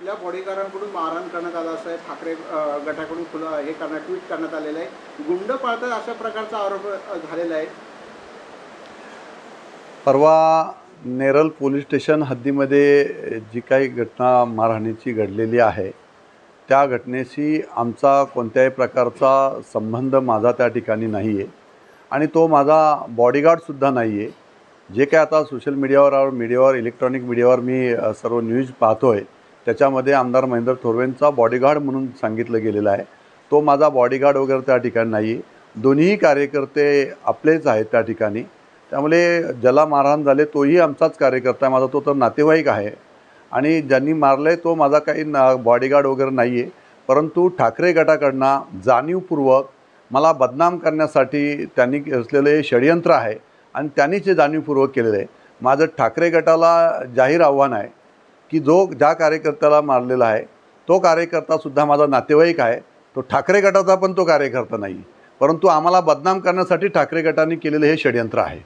आपल्या बॉडीगार्डांकडून मारहाण करण्यात आलं असं ठाकरे गटाकडून हे ट्विट करण्यात आलेलं आहे. गुंड पाळतात अशा प्रकारचा आरोप झालेला आहे. परवा नेरल पोलीस स्टेशन हद्दीमध्ये जी काही घटना मारहाणीची घडलेली आहे त्या घटनेशी आमचा कोणत्याही प्रकारचा संबंध माझा त्या ठिकाणी नाही आहे आणि तो माझा बॉडीगार्डसुद्धा नाही आहे. जे काय आता सोशल मीडियावर इलेक्ट्रॉनिक मीडियावर मी सर्व न्यूज पाहतो आहे त्याच्यामध्ये आमदार महेंद्र थोरवेंचा बॉडीगार्ड म्हणून सांगितलं गेलेलं आहे. तो माझा बॉडीगार्ड वगैरे त्या ठिकाणी नाही आहे. दोन्ही कार्यकर्ते आपलेच आहेत त्या ठिकाणी. त्यामुळे ज्याला मारहाण झाले तोही आमचाच कार्यकर्ता आहे. माझा तो तर नातेवाईक आहे आणि ज्यांनी मारलं आहे तो माझा काही बॉडीगार्ड वगैरे नाही आहे. परंतु ठाकरे गटाकडनं जाणीवपूर्वक मला बदनाम करण्यासाठी त्यांनी रचलेलं हे षडयंत्र आहे आणि त्यांनीच हे जाणीवपूर्वक केलेलं आहे. माझं ठाकरे गटाला जाहीर आव्हान आहे की ज्या कार्यकर्त्याला मारलेला आहे तो कार्यकर्तासुद्धा माझा नातेवाईक आहे. तो ठाकरे गटाचा पण तो कार्यकर्ता नाही, परंतु आम्हाला बदनाम करण्यासाठी ठाकरे गटाने केलेलं हे षडयंत्र आहे.